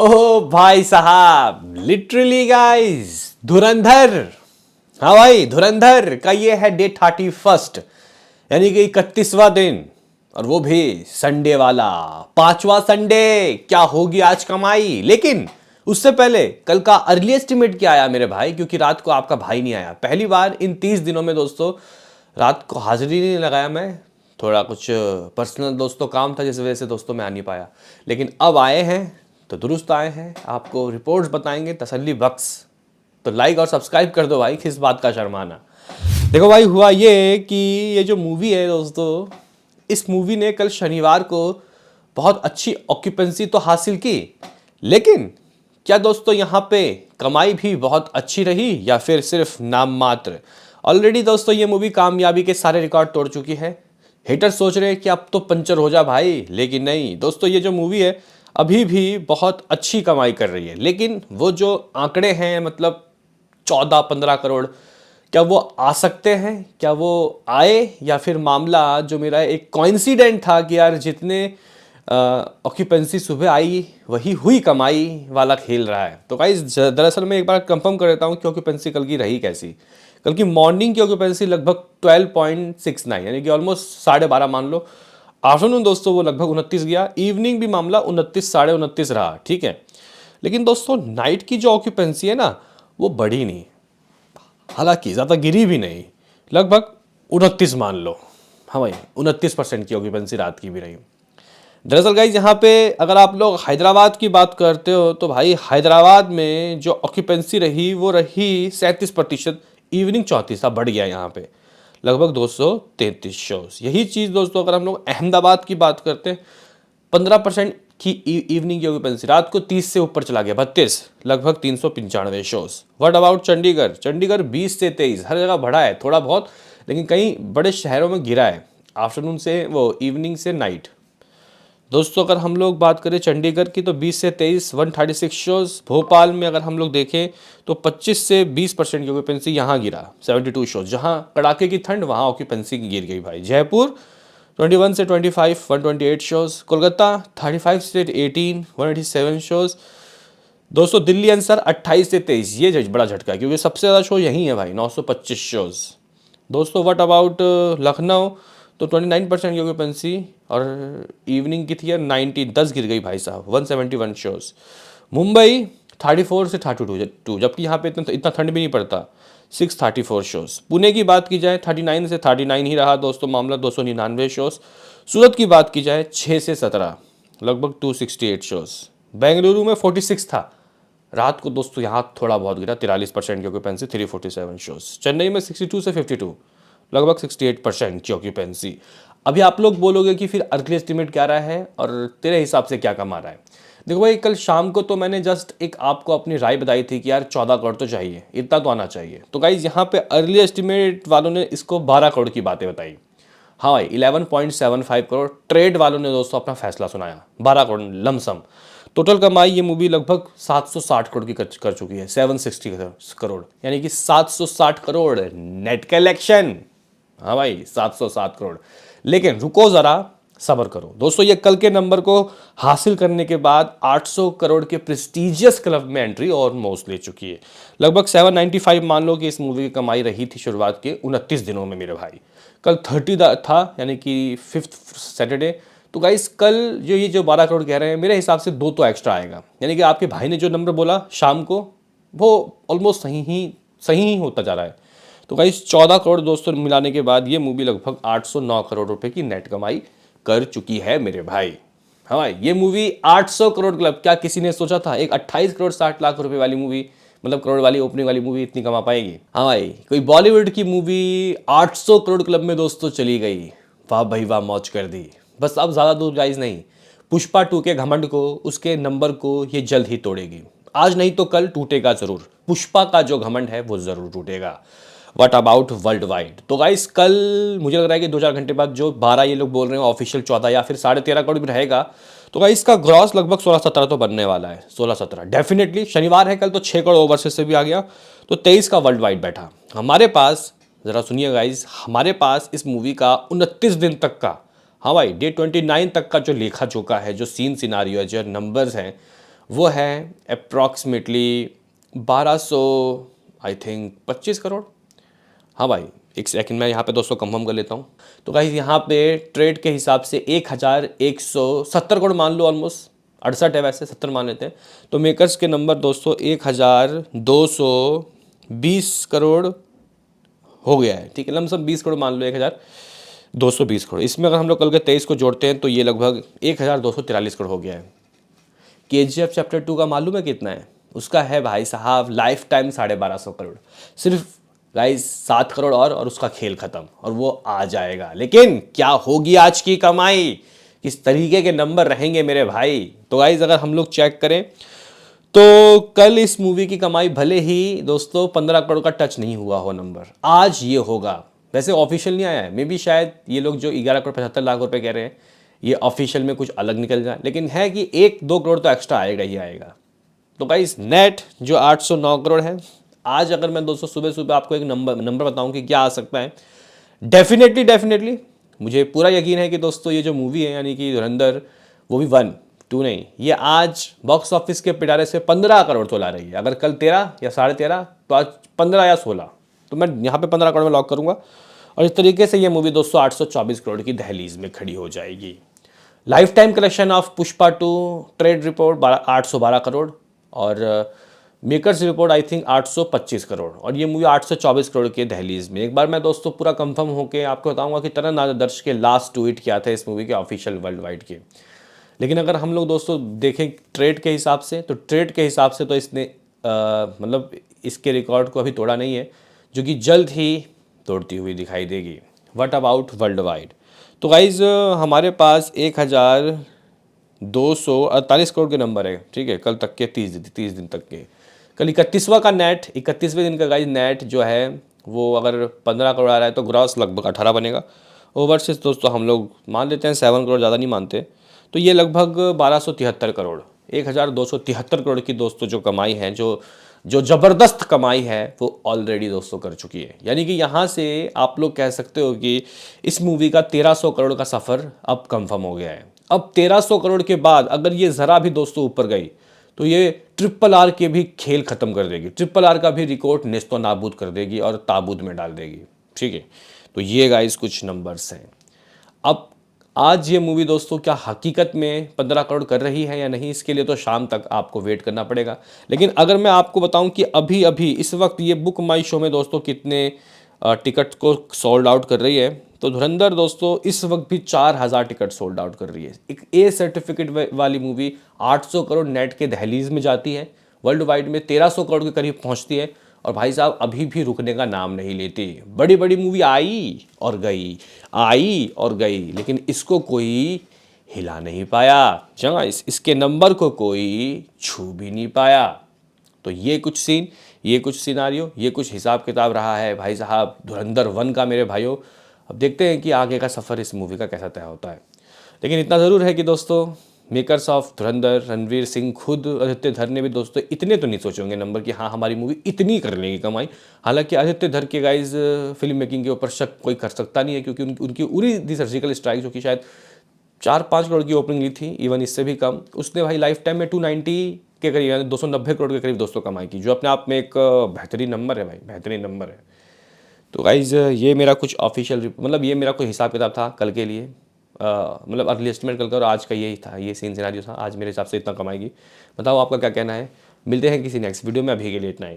ओ भाई साहब, literally guys, धुरंधर। हाँ भाई, धुरंधर का ये है डे 31, यानी कि 31वां दिन, और वो भी संडे वाला, पांचवा संडे। क्या होगी आज कमाई? लेकिन उससे पहले कल का अर्ली एस्टिमेट क्या आया मेरे भाई? क्योंकि रात को आपका भाई नहीं आया, पहली बार इन 30 दिनों में दोस्तों रात को हाजिरी नहीं लगाया मैं। थोड़ा कुछ पर्सनल दोस्तों काम था जिस वजह से दोस्तों मैं आ नहीं पाया, लेकिन अब आए हैं तो दुरुस्त आए हैं, आपको रिपोर्ट्स बताएंगे तसल्ली बख्श। तो लाइक और सब्सक्राइब कर दो भाई, किस बात का शर्माना। देखो भाई, हुआ ये कि ये जो मूवी है दोस्तों, इस मूवी ने कल शनिवार को बहुत अच्छी ऑक्यूपेंसी तो हासिल की, लेकिन क्या दोस्तों यहाँ पे कमाई भी बहुत अच्छी रही या फिर सिर्फ नाम मात्र? ऑलरेडी दोस्तों ये मूवी कामयाबी के सारे रिकॉर्ड तोड़ चुकी है। हेटर सोच रहे हैं कि अब तो पंचर हो जा भाई, लेकिन नहीं दोस्तों, ये जो मूवी है अभी भी बहुत अच्छी कमाई कर रही है। लेकिन वो जो आंकड़े हैं, मतलब 14-15 करोड़, क्या वो आ सकते हैं? क्या वो आए, या फिर मामला जो मेरा एक कॉइंसिडेंट था कि यार जितने ऑक्यूपेंसी सुबह आई वही हुई कमाई वाला खेल रहा है? तो गाइस दरअसल मैं एक बार कंफर्म कर देता हूँ कि ऑक्यूपेंसी कल की रही कैसी। कल की मॉर्निंग की ऑक्यूपेंसी लगभग 12.69, यानी कि ऑलमोस्ट 12.5 मान लो। आफ्टरनून दोस्तों वो लगभग 29 गया, इवनिंग भी मामला 29, 29.5 रहा, ठीक है। लेकिन दोस्तों नाइट की जो ऑक्यूपेंसी है ना, वो बढ़ी नहीं, हालांकि ज़्यादा गिरी भी नहीं, लगभग 29 मान लो। हाँ भाई, 29% की ऑक्यूपेंसी रात की भी रही। दरअसल गाइज यहाँ पे अगर आप लोग हैदराबाद की बात करते हो तो भाई हैदराबाद में जो ऑक्यूपेंसी रही वो रही 37%, इवनिंग 34 बढ़ गया यहाँ पे लगभग 233 शोज। यही चीज़ दोस्तों अगर हम लोग अहमदाबाद की बात करते हैं, 15% की इवनिंग की ऑक्यूपेंसी, रात को 30 से ऊपर चला गया, 32, लगभग 395 shows. What about Chandigarh? Chandigarh 20 से 23, हर जगह बढ़ा है थोड़ा बहुत, लेकिन कई बड़े शहरों में गिरा है आफ्टरनून से, वो इवनिंग से नाइट। दोस्तों अगर हम लोग बात करें चंडीगढ़ की तो 20 से 23, 136 शोज। भोपाल में अगर हम लोग देखें तो 25 से 20% की ऑक्यूपेंसी यहाँ गिरा, 72 शोज। जहाँ कड़ाके की ठंड वहाँ ऑक्यूपेंसी गिर गई भाई। जयपुर 21 से 25, 128 शोज। कोलकाता 35 से 18, 187 शोज। दोस्तों दिल्ली आंसर 28 से 23, ये बड़ा झटका है क्योंकि सबसे ज़्यादा शो यहीं है भाई, 925 शोज। दोस्तों व्हाट अबाउट लखनऊ? तो 29% की ऑक्यूपेंसी, और इवनिंग की थी यार 90, 10 गिर गई भाई साहब, 171 शोज। मुंबई 34 से 32, जबकि यहाँ पे इतना ठंड भी नहीं पड़ता, 634 शोज। पुणे की बात की जाए 39 से 39 ही रहा दोस्तों मामला, 299 शोज। सूरत की बात की जाए 6 से 17, लगभग 268 शोज। बेंगलुरु में 46 था रात को दोस्तों, यहाँ थोड़ा बहुत गिरा, 43% की ऑक्यूपेंसी, 347 शोज। चेन्नई में 62 से 52, लगभग 68% की ऑक्यूपेंसी। अभी आप लोग बोलोगे कि फिर अर्ली एस्टिमेट क्या रहा है और तेरे हिसाब से क्या कमा रहा है? देखो भाई, कल शाम को तो मैंने जस्ट एक आपको अपनी राय बताई थी कि यार 14 करोड़ तो चाहिए, इतना तो आना चाहिए। तो गाइज यहाँ पे अर्ली एस्टिमेट वालों ने इसको 12 करोड़ की बातें बताई। हाँ भाई, 11.75 करोड़। ट्रेड वालों ने दोस्तों अपना फैसला सुनाया, 12 करोड़ लमसम। टोटल कमाई ये मूवी लगभग 760 करोड़ की कर चुकी है, 760 करोड़, यानी कि 760 करोड़ नेट कलेक्शन। हाँ भाई, 707 करोड़। लेकिन रुको ज़रा, सब्र करो दोस्तों, ये कल के नंबर को हासिल करने के बाद 800 करोड़ के प्रेस्टीजियस क्लब में एंट्री ऑलमोस्ट ले चुकी है। लगभग 795 मान लो कि इस मूवी की कमाई रही थी शुरुआत के 29 दिनों में मेरे भाई। कल 30 था, यानी कि 5th सैटरडे। तो गाइस कल जो 12 करोड़ कह रहे हैं, मेरे हिसाब से 2 तो एक्स्ट्रा आएगा, यानी कि आपके भाई ने जो नंबर बोला शाम को वो ऑलमोस्ट सही ही होता जा रहा है। तो गाइस 14 करोड़ दोस्तों मिलाने के बाद ये मूवी लगभग 809 करोड़ रुपए की नेट कमाई कर चुकी है मेरे भाई। हाँ भाई, ये मूवी 800 करोड़ क्लब, क्या किसी ने सोचा था एक 28 करोड़ 60 लाख रुपए वाली मूवी, मतलब करोड़ वाली ओपनिंग वाली मूवी इतनी कमा पाएगी? हाँ भाई, कोई बॉलीवुड की मूवी 800 करोड़ क्लब में दोस्तों चली गई, वाह भाई वाह, मौज कर दी। बस अब ज़्यादा दूर गाइस नहीं, पुष्पा 2 के घमंड को, उसके नंबर को ये जल्द ही तोड़ेगी। आज नहीं तो कल टूटेगा जरूर, पुष्पा का जो घमंड है वो जरूर टूटेगा। What about world wide? तो गाइस कल मुझे लग रहा है कि 2-4 घंटे बाद जो 12 ये लोग बोल रहे हैं ऑफिशियल 14 या फिर 13.5 करोड़ भी रहेगा, तो गाइस इसका ग्रॉस लगभग 16-17 तो बनने वाला है, 16-17 डेफिनेटली। शनिवार है कल, तो 6 करोड़ ओवरसीज से भी आ गया, तो 23 का वर्ल्ड वाइड बैठा हमारे पास। ज़रा सुनिए गाइस, हमारे पास इस मूवी का 29 दिन तक का, हाँ भाई डे 29 तक का जो लेखा जोखा है, जो सीन सिनारियो है, जो नंबर्स हैं, वो है अप्रॉक्सीमेटली 1200 आई थिंक 25 करोड़। हाँ भाई, एक सेकंड में यहाँ पे दोस्तों कंफर्म कर लेता हूँ। तो गाइस यहाँ पे ट्रेड के हिसाब से 1170 करोड़ मान लो, ऑलमोस्ट 68 है वैसे, 70 मान लेते हैं। तो मेकर्स के नंबर दोस्तों 1220 करोड़ हो गया है, ठीक है, लमसम 20 करोड़ मान लो, 1220 करोड़। इसमें अगर हम लोग कल के 23 को जोड़ते हैं तो ये लगभग 1243 करोड़ हो गया है। KGF चैप्टर 2 का मालूम है कितना है? उसका है भाई साहब लाइफ टाइम 1250 करोड़। सिर्फ गाइस 7 करोड़ और उसका खेल खत्म, और वो आ जाएगा। लेकिन क्या होगी आज की कमाई, किस तरीके के नंबर रहेंगे मेरे भाई? तो गाइस अगर हम लोग चेक करें तो कल इस मूवी की कमाई भले ही दोस्तों 15 करोड़ का टच नहीं हुआ हो नंबर, आज ये होगा। वैसे ऑफिशियल नहीं आया है, मे बी शायद ये लोग जो 11 करोड़ 75 लाख रुपए कह रहे हैं ये ऑफिशियल में कुछ अलग निकल जाए, लेकिन है कि 1-2 करोड़ तो एक्स्ट्रा आएगा ही आएगा। तो गाइस नेट जो 809 करोड़ है, आज अगर मैं दोस्तों सुबह सुबह आपको एक नंबर बताऊं कि क्या आ सकता है, डेफिनेटली मुझे पूरा यकीन है कि दोस्तों ये जो मूवी है यानी कि धुरंधर, वो भी 1, 2 नहीं, ये आज बॉक्स ऑफिस के पिटारे से 15 करोड़ तो ला रही है। अगर कल 13 या 13.5 तो आज 15 या 16, तो मैं यहाँ पे 15 करोड़ में लॉक करूँगा। और इस तरीके से ये मूवी दोस्तों 824 करोड़ की दहलीज में खड़ी हो जाएगी। Lifetime collection of Pushpa 2 trade report 812 crore, और makers report I think 825 crore, और ये मूवी 824 करोड़ के दहलीज में। एक बार मैं दोस्तों पूरा कंफर्म होकर आपको बताऊंगा कि तरन आदर्श के लास्ट ट्वीट क्या थे इस मूवी के ऑफिशियल वर्ल्ड वाइड के। लेकिन अगर हम लोग दोस्तों देखें ट्रेड के हिसाब से, तो ट्रेड के हिसाब से तो इसने मतलब इसके रिकॉर्ड को अभी तोड़ा नहीं है, जो कि जल्द ही तोड़ती हुई दिखाई देगी। What about world wide? तो गाइज हमारे पास 1248 करोड़ के नंबर है, ठीक है, कल तक के 30 दिन तक के। कल 31वां का नेट, 31वें दिन का गाइज नेट जो है वो अगर 15 करोड़ आ रहा है तो ग्रॉस लगभग 18 बनेगा। ओवरसीज दोस्तों हम लोग मान लेते हैं 7 करोड़, ज़्यादा नहीं मानते, तो ये लगभग 1273 करोड़, 1273 करोड़ की दोस्तों जो कमाई है, जो जो ज़बरदस्त कमाई है वो ऑलरेडी दोस्तों कर चुकी है। यानी कि यहाँ से आप लोग कह सकते हो कि इस मूवी का 1300 करोड़ का सफ़र अब कंफर्म हो गया है। अब 1300 करोड़ के बाद अगर ये ज़रा भी दोस्तों ऊपर गई तो ये RRR के भी खेल ख़त्म कर देगी, RRR का भी रिकॉर्ड नेस्तो नाबूद कर देगी और ताबूत में डाल देगी, ठीक है। तो ये गाइस कुछ नंबर्स हैं। अब आज ये मूवी दोस्तों क्या हकीकत में 15 करोड़ कर रही है या नहीं, इसके लिए तो शाम तक आपको वेट करना पड़ेगा। लेकिन अगर मैं आपको बताऊं कि अभी अभी इस वक्त ये बुक माई शो में दोस्तों कितने टिकट को सोल्ड आउट कर रही है, तो धुरंधर दोस्तों इस वक्त भी 4000 टिकट सोल्ड आउट कर रही है। एक ए सर्टिफिकेट वाली मूवी 800 करोड़ नेट के दहलीज में जाती है, वर्ल्ड वाइड में 1300 करोड़ के करीब पहुंचती है, और भाई साहब अभी भी रुकने का नाम नहीं लेती। बड़ी बड़ी मूवी आई और गई, आई और गई, लेकिन इसको कोई हिला नहीं पाया, जगह इसके नंबर को कोई छू भी नहीं पाया। तो ये कुछ सीन, ये कुछ सिनारियो, ये कुछ हिसाब किताब रहा है भाई साहब धुरंधर 1 का मेरे भाइयों। अब देखते हैं कि आगे का सफ़र इस मूवी का कैसा तय होता है। लेकिन इतना ज़रूर है कि दोस्तों मेकर्स ऑफ धुरंधर, रणवीर सिंह, खुद आदित्य धर ने भी दोस्तों इतने तो नहीं सोचे होंगे नंबर कि हाँ हमारी मूवी इतनी कर लेगी कमाई। हालांकि आदित्य धर के गाइज फिल्म मेकिंग के ऊपर शक कोई कर सकता नहीं है, क्योंकि उनकी उरी दी सर्जिकल स्ट्राइक जो कि शायद 4-5 करोड़ की ओपनिंग ली थी, इवन इससे भी कम, उसने भाई लाइफ टाइम में 290 के करीब यानी 290 करोड़ के करीब दोस्तों कमाई की, जो अपने आप में एक बेहतरीन नंबर है भाई, बेहतरीन नंबर है। तो गाइज ये मेरा कुछ ऑफिशियल मतलब ये मेरा कोई हिसाब किताब था कल के लिए, मतलब अर्ली एस्टिमेट कल का, और आज का यही था, ये सीन सिनारियो था। आज मेरे हिसाब से इतना कमाएगी। बताओ आपका क्या कहना है? मिलते हैं किसी नेक्स्ट वीडियो में, अभी के लिए इतना ही।